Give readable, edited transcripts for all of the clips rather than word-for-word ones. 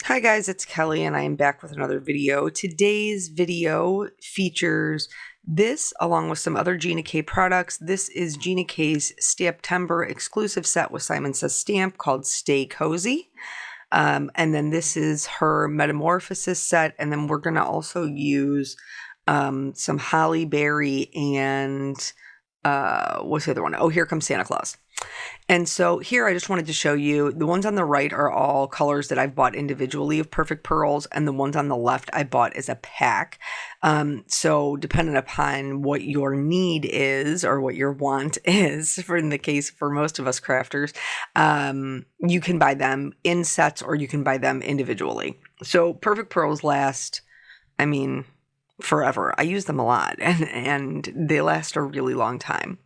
Hi guys, it's Kelly and I am back with another video. Today's video features this along with some other Gina K products. This is Gina K's STAMPtember exclusive set with Simon Says Stamp called Stay Cozy. And then this is her Metamorphosis set, and then we're going to also use some Holly Berry and what's the other one? Oh, Here Comes Santa Claus. And so here I just wanted to show you, the ones on the right are all colors that I've bought individually of Perfect Pearls, and the ones on the left I bought as a pack. So depending upon what your need is or what your want is, for in the case for most of us crafters, you can buy them in sets or you can buy them individually. So Perfect Pearls last, I mean, forever. I use them a lot and they last a really long time.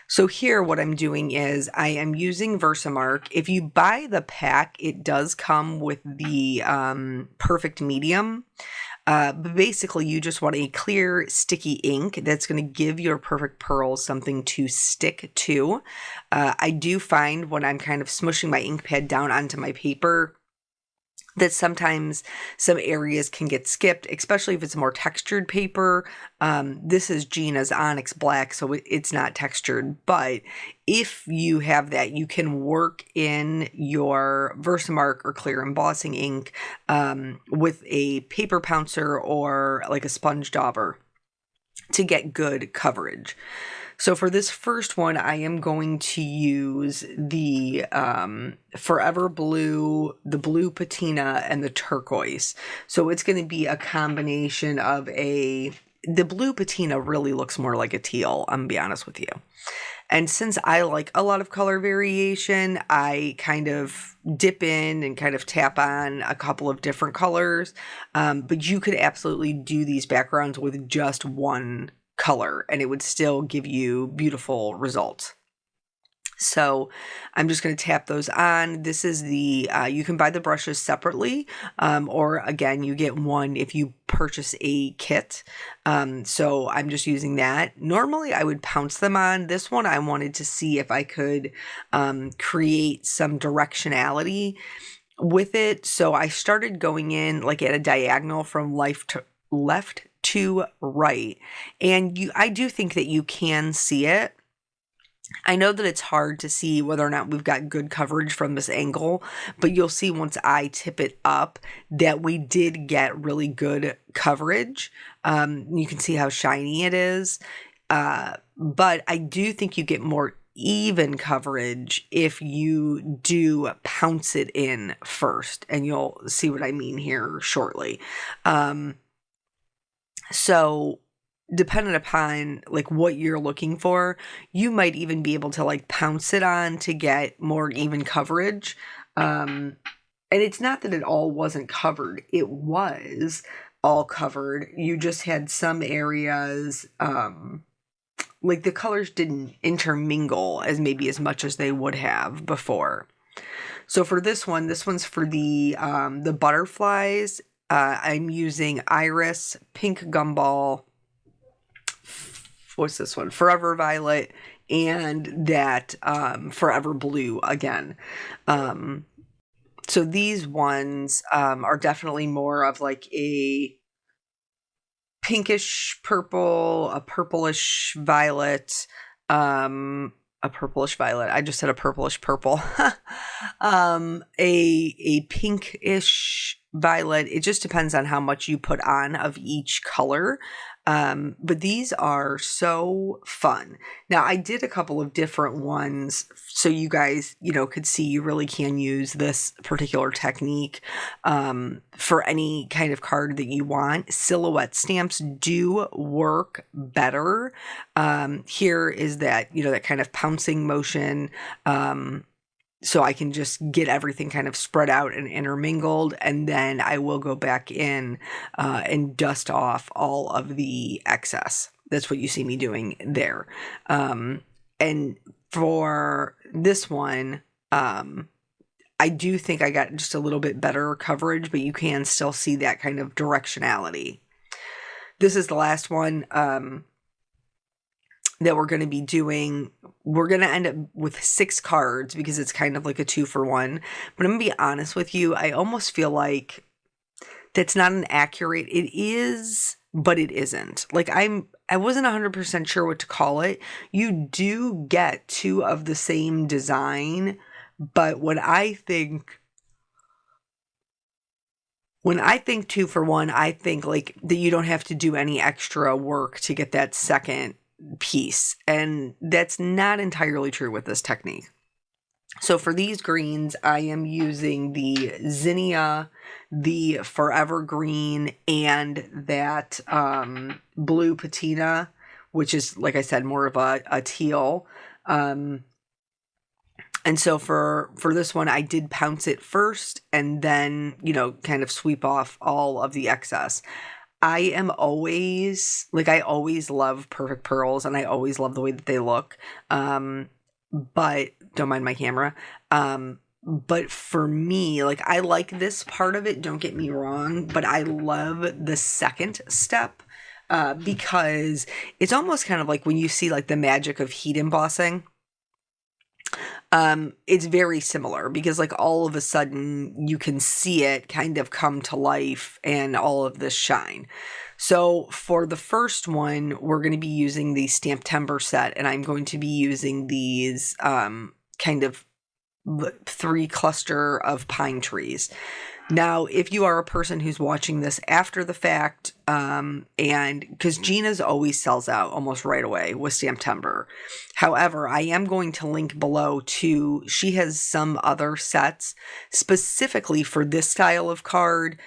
So here what I'm doing is I am using Versamark. If you buy the pack, it does come with the perfect medium. But basically you just want a clear sticky ink that's going to give your Perfect Pearls something to stick to. I do find when I'm kind of smushing my ink pad down onto my paper that sometimes some areas can get skipped, especially if it's more textured paper. This is Gina's Onyx Black, so it's not textured, but if you have that, you can work in your Versamark or clear embossing ink with a paper pouncer or like a sponge dauber to get good coverage. So for this first one, I am going to use the Forever Blue, the Blue Patina, and the Turquoise. So it's going to be a combination of the Blue Patina really looks more like a teal, I'm going to be honest with you. And since I like a lot of color variation, I kind of dip in and kind of tap on a couple of different colors. But you could absolutely do these backgrounds with just one color and it would still give you beautiful results. So I'm just going to tap those on. This is the, you can buy the brushes separately, or again, you get one if you purchase a kit. So I'm just using that. Normally I would pounce them on. This one I wanted to see if I could create some directionality with it. So I started going in like at a diagonal from left to right. And I do think that you can see it. I know that it's hard to see whether or not we've got good coverage from this angle, but you'll see once I tip it up that we did get really good coverage. You can see how shiny it is. But I do think you get more even coverage if you do pounce it in first, and you'll see what I mean here shortly. So dependent upon like what you're looking for, you might even be able to like pounce it on to get more even coverage. And it's not that it all wasn't covered. It was all covered. You just had some areas, like the colors didn't intermingle as much as they would have before. So for this one's for the butterflies. I'm using Iris, Pink Gumball, what's this one? Forever Violet, and that Forever Blue again. So these ones are definitely more of like a pinkish purple, a purplish violet, a purplish violet. I just said a purplish purple. A pinkish violet. It just depends on how much you put on of each color. But these are so fun. Now I did a couple of different ones so you guys, could see you really can use this particular technique for any kind of card that you want. Silhouette stamps do work better. Here is that, that kind of pouncing motion. So I can just get everything kind of spread out and intermingled, and then I will go back in and dust off all of the excess. That's what you see me doing there. And for this one, I do think I got just a little bit better coverage, but you can still see that kind of directionality. This is the last one. that we're going to be doing. We're going to end up with 6 cards because it's kind of like a 2-for-1. But I'm going to be honest with you, I almost feel like that's not an accurate. It is, but it isn't. Like I wasn't 100% sure what to call it. You do get 2 of the same design, but when I think 2-for-1, I think like that you don't have to do any extra work to get that second piece. And that's not entirely true with this technique. So for these greens, I am using the zinnia, the forever green, and that blue patina, which is, like I said, more of a teal. And so for this one, I did pounce it first and then, kind of sweep off all of the excess. I always love perfect pearls, and I always love the way that they look. But don't mind my camera. But for me, like, I like this part of it, don't get me wrong, but I love the second step, because it's almost kind of like when you see like the magic of heat embossing. It's very similar because like all of a sudden you can see it kind of come to life and all of this shine. So for the first one, we're going to be using the STAMPtember set, and I'm going to be using these kind of 3 cluster of pine trees. Now, if you are a person who's watching this after the fact, and because Gina's always sells out almost right away with STAMPtember. However, I am going to link below to, she has some other sets specifically for this style of card.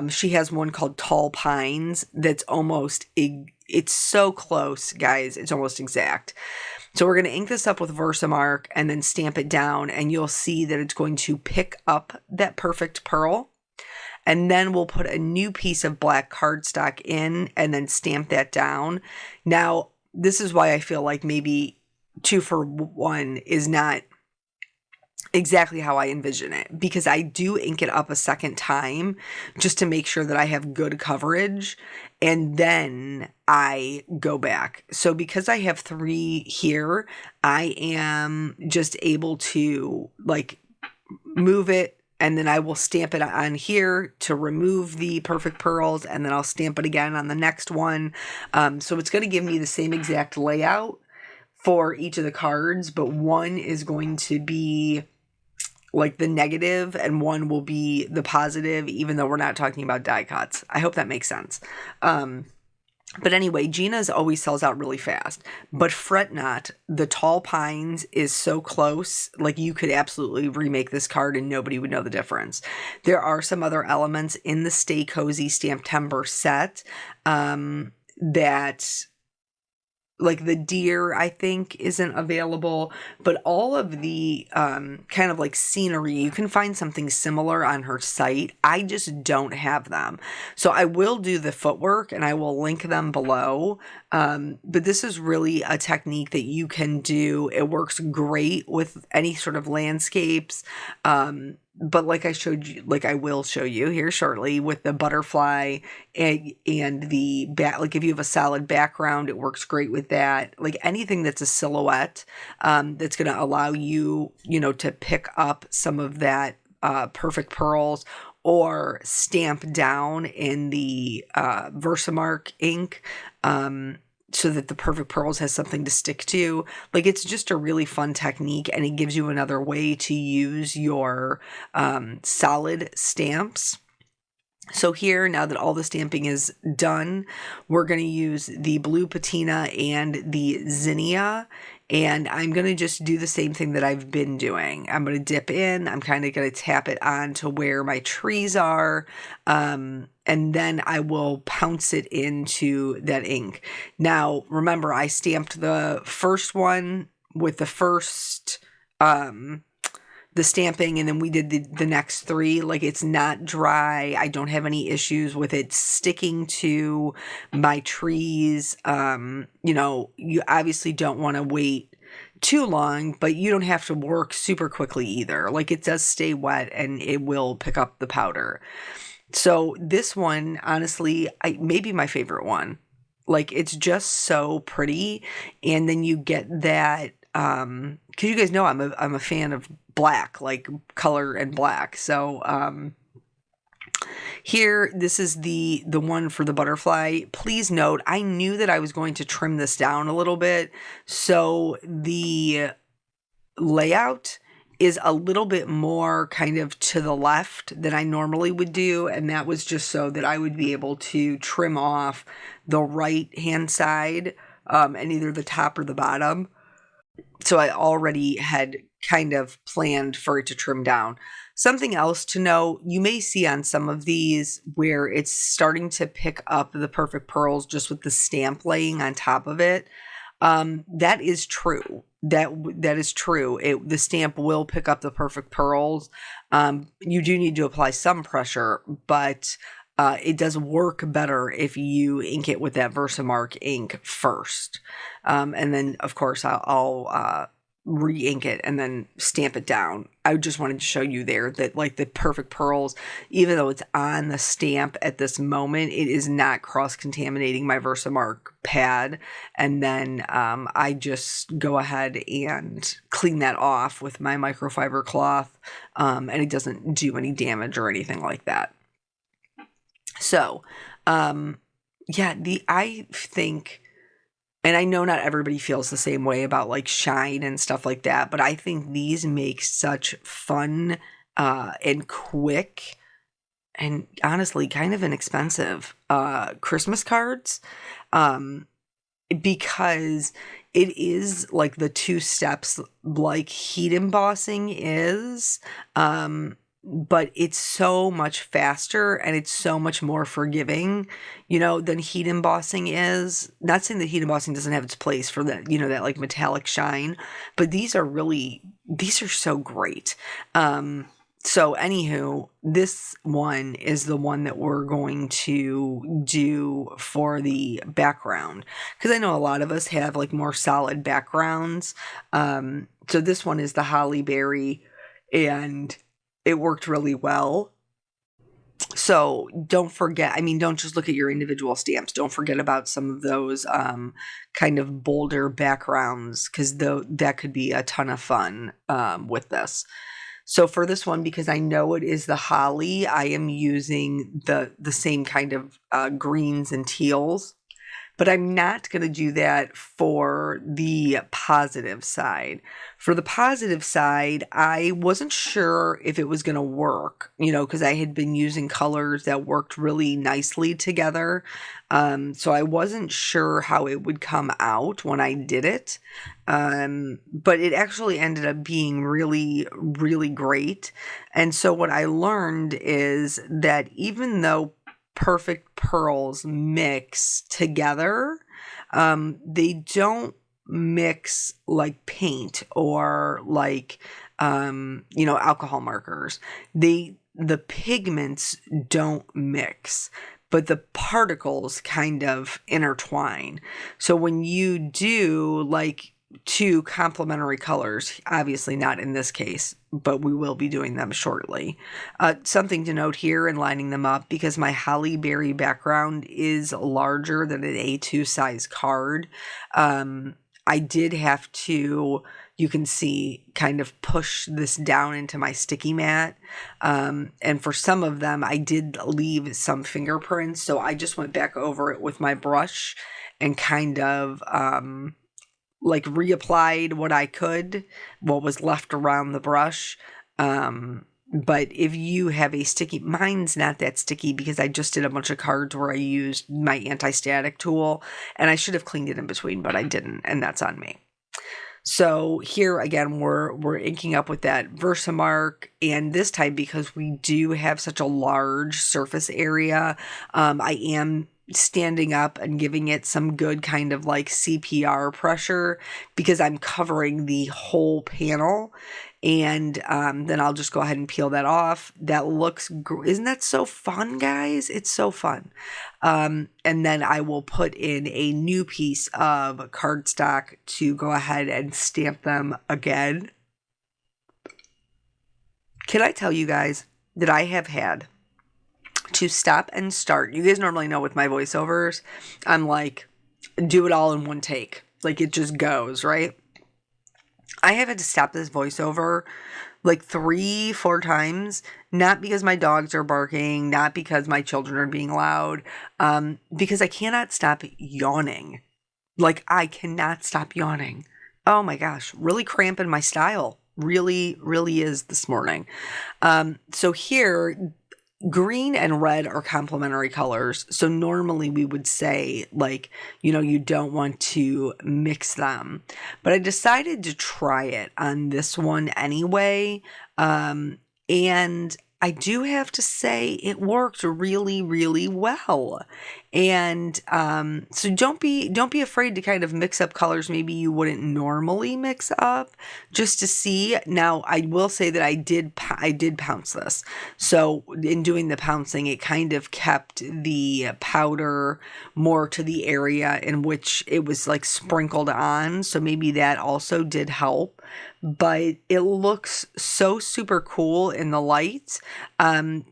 She has one called Tall Pines that's almost, it's so close, guys. It's almost exact. So we're going to ink this up with Versamark and then stamp it down, and you'll see that it's going to pick up that perfect pearl. And then we'll put a new piece of black cardstock in and then stamp that down. Now, this is why I feel like maybe 2-for-1 is not exactly how I envision it, because I do ink it up a second time just to make sure that I have good coverage, and then I go back. So because I have 3 here, I am just able to like move it, and then I will stamp it on here to remove the perfect pearls, and then I'll stamp it again on the next one. So it's going to give me the same exact layout for each of the cards, but one is going to be like the negative and one will be the positive, even though we're not talking about die cuts. I hope that makes sense. But anyway, Gina's always sells out really fast. But fret not, the Tall Pines is so close, like you could absolutely remake this card and nobody would know the difference. There are some other elements in the Stay Cozy STAMPtember set that, like the deer, I think, isn't available, but all of the kind of like scenery, you can find something similar on her site. I just don't have them. So I will do the footwork and I will link them below. But this is really a technique that you can do. It works great with any sort of landscapes. But like I showed you, like I will show you here shortly with the butterfly and the back, like if you have a solid background, it works great with that. Like anything that's a silhouette, that's going to allow you, to pick up some of that perfect pearls or stamp down in the Versamark ink. So that the perfect pearls has something to stick to. Like it's just a really fun technique, and it gives you another way to use your solid stamps. So here, now that all the stamping is done, we're going to use the blue patina and the zinnia, and I'm going to just do the same thing that I've been doing. I'm going to dip in, I'm kind of going to tap it on to where my trees are, and then I will pounce it into that ink. Now, remember, I stamped the first one with the first, the stamping, and then we did the next 3. Like it's not dry. I don't have any issues with it sticking to my trees. You obviously don't want to wait too long, but you don't have to work super quickly either. Like it does stay wet and it will pick up the powder. So this one, honestly, may be my favorite one. Like, it's just so pretty. And then you get that, because you guys know I'm a fan of black, like color and black. So here, this is the one for the butterfly. Please note, I knew that I was going to trim this down a little bit, so the layout is a little bit more kind of to the left than I normally would do, and that was just so that I would be able to trim off the right hand side, and either the top or the bottom. So I already had kind of planned for it to trim down. Something else to know, you may see on some of these where it's starting to pick up the perfect pearls just with the stamp laying on top of it. That is true. That is true. The stamp will pick up the perfect pearls. You do need to apply some pressure, but it does work better if you ink it with that Versamark ink first. And then, of course, I'll re-ink it and then stamp it down. I just wanted to show you there that, like, the perfect pearls, even though it's on the stamp at this moment, it is not cross-contaminating my Versamark pad. And then I just go ahead and clean that off with my microfiber cloth, and it doesn't do any damage or anything like that. So, yeah, I think, and I know not everybody feels the same way about like shine and stuff like that, but I think these make such fun, and quick, and honestly kind of inexpensive, Christmas cards, because it is like the 2 steps like heat embossing is, but it's so much faster and it's so much more forgiving, than heat embossing is. Not saying that heat embossing doesn't have its place for that, that like metallic shine, but these are so great. So anywho, this one is the one that we're going to do for the background, because I know a lot of us have like more solid backgrounds. So this one is the holly berry, and it worked really well. So don't forget, don't just look at your individual stamps. Don't forget about some of those kind of bolder backgrounds, because that could be a ton of fun with this. So for this one, because I know it is the holly, I am using the same kind of greens and teals. But I'm not going to do that for the positive side. For the positive side, I wasn't sure if it was going to work, because I had been using colors that worked really nicely together. So I wasn't sure how it would come out when I did it. But it actually ended up being really, really great. And so what I learned is that even though perfect pearls mix together, they don't mix like paint or like alcohol markers. The pigments don't mix, but the particles kind of intertwine. So when you do like 2 complementary colors, obviously not in this case, but we will be doing them shortly. Something to note here in lining them up, because my holly berry background is larger than an A2 size card, I did have to, you can see, kind of push this down into my sticky mat. And for some of them, I did leave some fingerprints, so I just went back over it with my brush and kind of like reapplied what was left around the brush. But if you have a sticky, mine's not that sticky because I just did a bunch of cards where I used my anti-static tool, and I should have cleaned it in between, but I didn't, and that's on me. So here again, we're inking up with that Versamark, and this time, because we do have such a large surface area, I am standing up and giving it some good kind of like CPR pressure, because I'm covering the whole panel. And then I'll just go ahead and peel that off. That looks, isn't that so fun, guys? It's so fun. And then I will put in a new piece of cardstock to go ahead and stamp them again. Can I tell you guys that I have had to stop and start? You guys normally know with my voiceovers, I'm like, do it all in one take. Like it just goes, right? I have had to stop this voiceover like 3-4 times, not because my dogs are barking, not because my children are being loud, because I cannot stop yawning. Like I cannot stop yawning. Oh my gosh, really cramping my style. Really, really is this morning. So here, green and red are complementary colors. So normally we would say like, you don't want to mix them, but I decided to try it on this one anyway. And I do have to say it worked really, really well. And so don't be afraid to kind of mix up colors maybe you wouldn't normally mix up, just to see. Now I will say that I did pounce this. So in doing the pouncing, it kind of kept the powder more to the area in which it was like sprinkled on. So maybe that also did help. But it looks so super cool in the light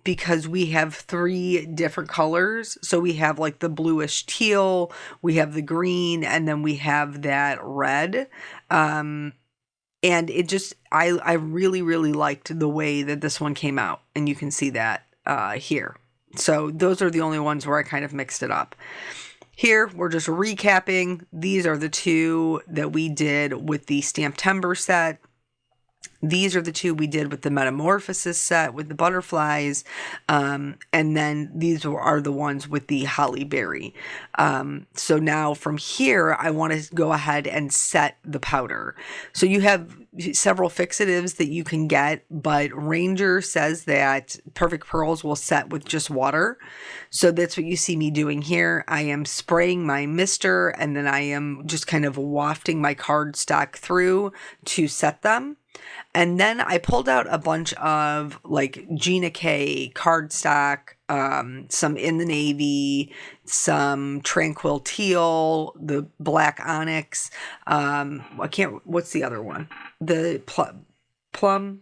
because we have 3 different colors. So we have like the bluish teal, we have the green, and then we have that red. And it just, I really, really liked the way that this one came out. And you can see that here. So those are the only ones where I kind of mixed it up. Here, we're just recapping. These are the 2 that we did with the STAMPtember set. These are the 2 we did with the Metamorphosis set with the butterflies. And then these are the ones with the Holly Berry. So now from here, I want to go ahead and set the powder. So you have several fixatives that you can get, but Ranger says that Perfect Pearls will set with just water. So that's what you see me doing here. I am spraying my mister, and then I am just kind of wafting my cardstock through to set them. And then I pulled out a bunch of like Gina K cardstock, some In the Navy, some Tranquil Teal, the Black Onyx. What's the other one? The plum,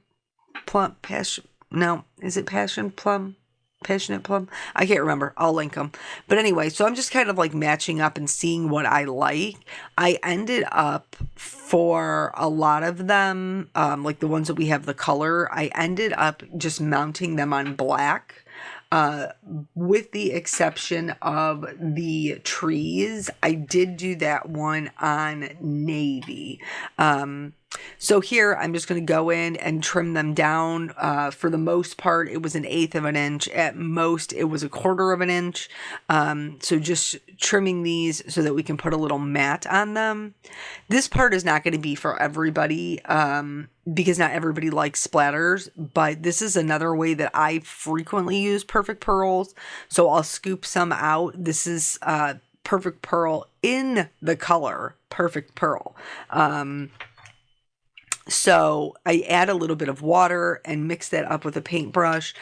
passion. No, is it passion plum? Passionate plum? I can't remember. I'll link them. But anyway, so I'm just kind of like matching up and seeing what I like. I ended up for a lot of them, like the ones that we have the color, I ended up just mounting them on black. With the exception of the trees, I did do that one on navy. So here I'm just going to go in and trim them down. For the most part, it was 1/8 of an inch. At most, it was 1/4 of an inch. So just trimming these so that we can put a little mat on them. This part is not going to be for everybody because not everybody likes splatters, but this is another way that I frequently use Perfect Pearls. So I'll scoop some out. This is Perfect Pearl in the color Perfect Pearl. So I add a little bit of water and mix that up with a paintbrush.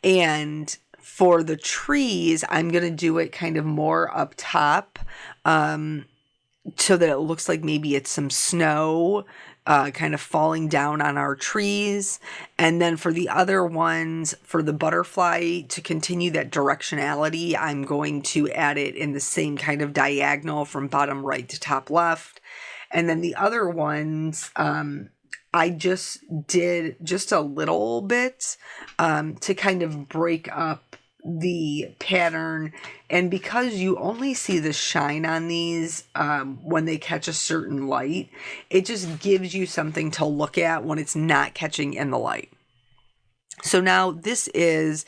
And for the trees, I'm going to do it kind of more up top so that it looks like maybe it's some snow kind of falling down on our trees. And then for the other ones, for the butterfly, to continue that directionality, I'm going to add it in the same kind of diagonal from bottom right to top left. And then the other ones, I just did just a little bit to kind of break up the pattern. And because you only see the shine on these when they catch a certain light, it just gives you something to look at when it's not catching in the light. So now this is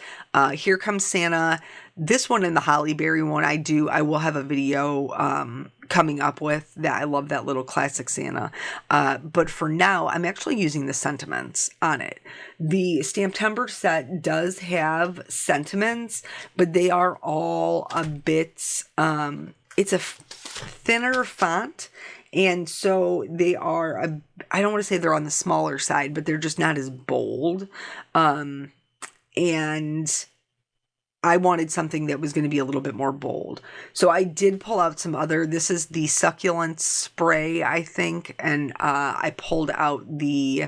Here Comes Santa. This one and the Holly Berry one I will have a video coming up with that. I love that little classic Santa. But for now, I'm actually using the sentiments on it. The STAMPtember set does have sentiments, but they are all a bit, it's a thinner font. And so they are, I don't want to say they're on the smaller side, but they're just not as bold. And I wanted something that was going to be a little bit more bold. So I did pull out some other, this is the succulent spray, I think. And I pulled out the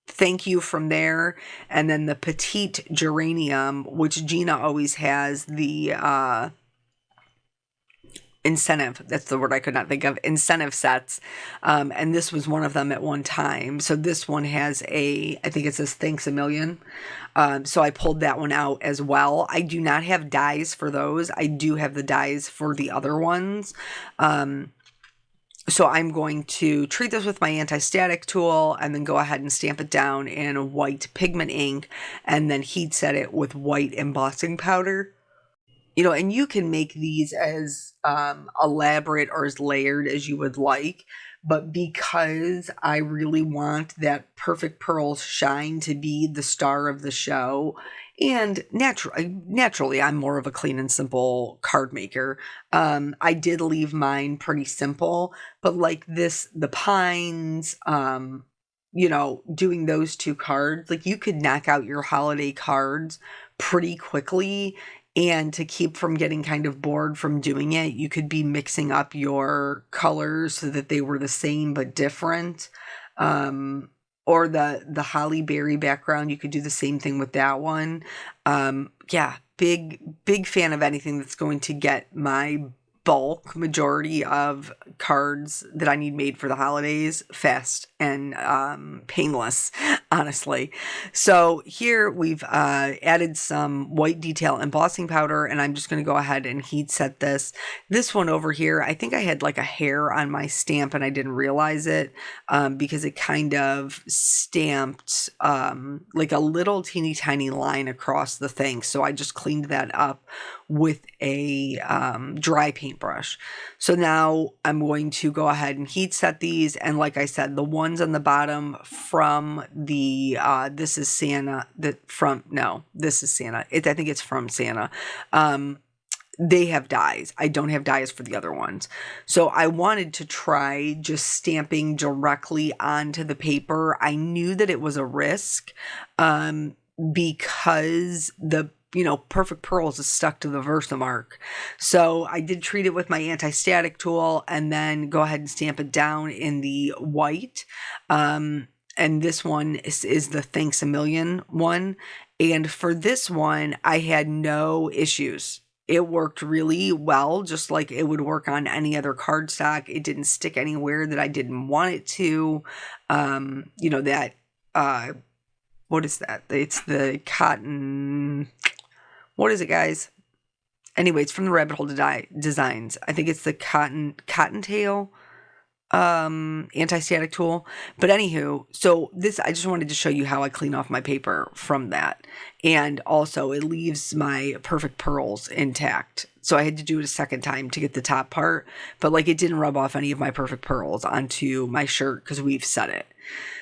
thank you from there. And then the petite geranium, which Gina always has the incentive. That's the word I could not think of. Incentive sets. And this was one of them at one time. So this one has I think it says thanks a million. So I pulled that one out as well. I do not have dies for those. I do have the dies for the other ones. So I'm going to treat this with my anti-static tool and then go ahead and stamp it down in white pigment ink and then heat set it with white embossing powder. And you can make these as elaborate or as layered as you would like, but because I really want that Perfect Pearls shine to be the star of the show, and naturally I'm more of a clean and simple card maker, I did leave mine pretty simple, but like this, the pines, doing those two cards, like you could knock out your holiday cards pretty quickly. And to keep from getting kind of bored from doing it, you could be mixing up your colors so that they were the same but different. Or the holly berry background, you could do the same thing with that one. Yeah, big fan of anything that's going to get my bulk majority of cards that I need made for the holidays fast and painless, honestly. So here we've added some white detail embossing powder, and I'm just going to go ahead and heat set this. This one over here, I think I had like a hair on my stamp and I didn't realize it because it kind of stamped like a little teeny tiny line across the thing. So I just cleaned that up with a dry paintbrush. So now I'm going to go ahead and heat set these, and like I said, the ones on the bottom from the this is Santa, this is Santa, I think it's from Santa, they have dies. I don't have dies for the other ones. So I wanted to try just stamping directly onto the paper. I knew that it was a risk because the Perfect Pearls is stuck to the Versamark. So I did treat it with my anti-static tool and then go ahead and stamp it down in the white. And this one is the Thanks a Million one. And for this one, I had no issues. It worked really well, just like it would work on any other cardstock. It didn't stick anywhere that I didn't want it to. What is that? It's the cotton... What is it, guys? Anyway, it's from the Rabbit Hole Designs. I think it's the Cottontail anti-static tool. But anywho, so this, I just wanted to show you how I clean off my paper from that. And also it leaves my Perfect Pearls intact. So I had to do it a second time to get the top part. But like it didn't rub off any of my Perfect Pearls onto my shirt because we've set it.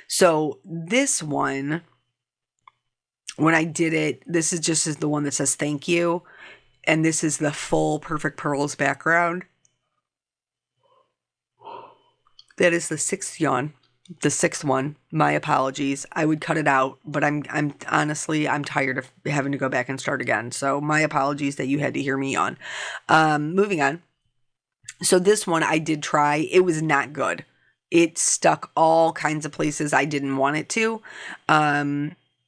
So this one... when I did it, this is just the one that says thank you. And this is the full Perfect Pearls background. That is the sixth one. My apologies. I would cut it out, but I'm honestly, I'm tired of having to go back and start again. So my apologies that you had to hear me on. Moving on. So this one I did try. It was not good. It stuck all kinds of places I didn't want it to.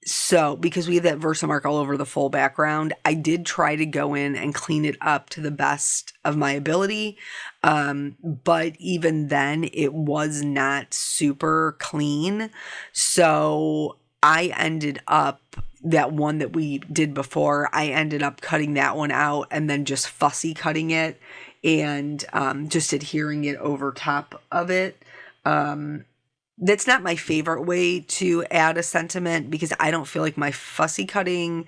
So, because we have that Versamark all over the full background, I did try to go in and clean it up to the best of my ability. But even then, it was not super clean. So, I ended up, that one that we did before, I ended up cutting that one out and then just fussy cutting it and just adhering it over top of it. That's not my favorite way to add a sentiment because I don't feel like my fussy cutting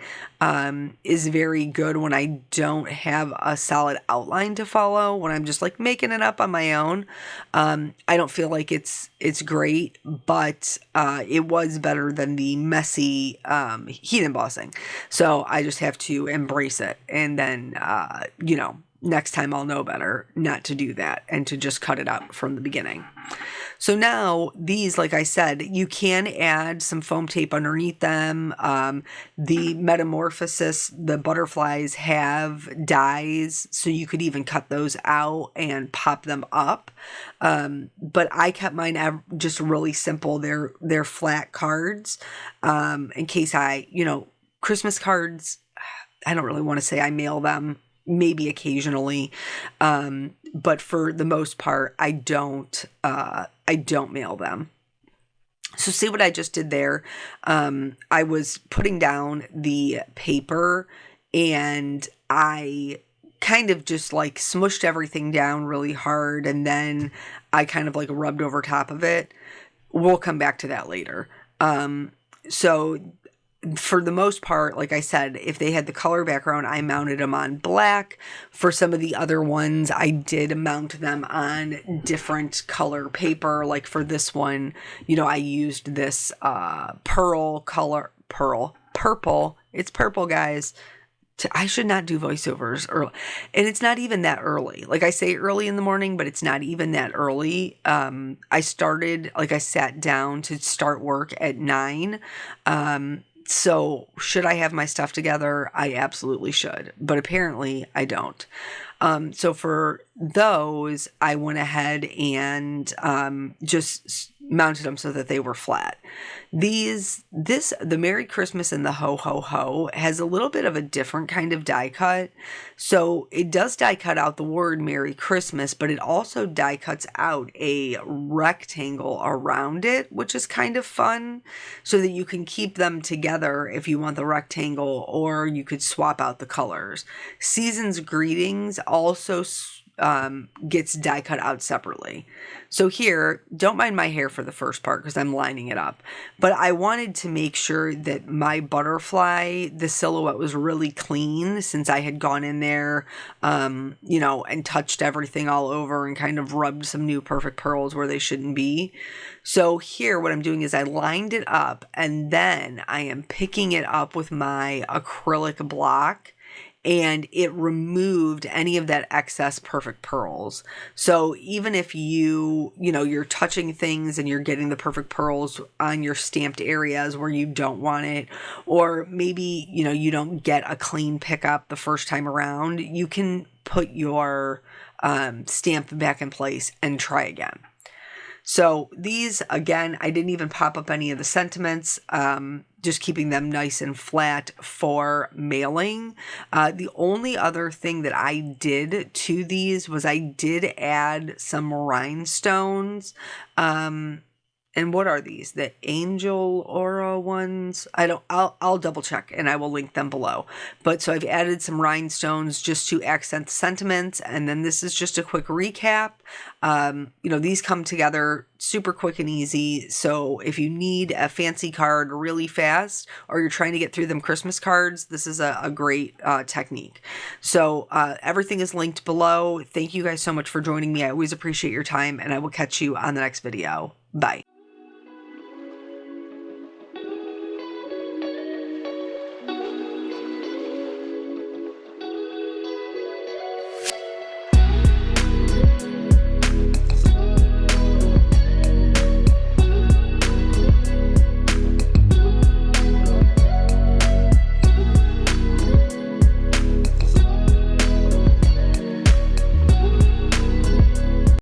is very good when I don't have a solid outline to follow, when I'm just like making it up on my own. I don't feel like it's great, but it was better than the messy heat embossing. So I just have to embrace it. And then, next time I'll know better not to do that and to just cut it out from the beginning. So now these, like I said, you can add some foam tape underneath them. The Metamorphosis, the butterflies have dies, so you could even cut those out and pop them up. But I kept mine just really simple. They're flat cards in case Christmas cards, I don't really want to say I mail them maybe occasionally. But for the most part, I don't mail them. So see what I just did there? I was putting down the paper and I kind of just like smushed everything down really hard, and then I kind of like rubbed over top of it. We'll come back to that later. So for the most part, like I said, if they had the color background, I mounted them on black. For some of the other ones, I did mount them on different color paper. Like for this one, I used this purple. It's purple, guys. I should not do voiceovers early. And it's not even that early. Like I say early in the morning, but it's not even that early. I sat down to start work at 9. So should I have my stuff together? I absolutely should, but apparently I don't. So for those, I went ahead and just mounted them so that they were flat. The Merry Christmas and the Ho Ho Ho has a little bit of a different kind of die cut. So it does die cut out the word Merry Christmas, but it also die cuts out a rectangle around it, which is kind of fun, so that you can keep them together if you want the rectangle, or you could swap out the colors. Season's Greetings also gets die cut out separately. So here, don't mind my hair for the first part because I'm lining it up, but I wanted to make sure that my butterfly, the silhouette, was really clean, since I had gone in there, and touched everything all over and kind of rubbed some new perfect pearls where they shouldn't be. So here, what I'm doing is I lined it up, and then I am picking it up with my acrylic block, and it removed any of that excess perfect pearls. So even if you're touching things and you're getting the perfect pearls on your stamped areas where you don't want it, or maybe, you don't get a clean pickup the first time around, you can put your stamp back in place and try again. So these, again, I didn't even pop up any of the sentiments, just keeping them nice and flat for mailing. The only other thing that I did to these was I did add some rhinestones. And what are these? The Angel Aura ones? I'll double check and I will link them below. But so I've added some rhinestones just to accent the sentiments. And then this is just a quick recap. These come together super quick and easy. So if you need a fancy card really fast, or you're trying to get through them Christmas cards, this is a great technique. So everything is linked below. Thank you guys so much for joining me. I always appreciate your time, and I will catch you on the next video. Bye.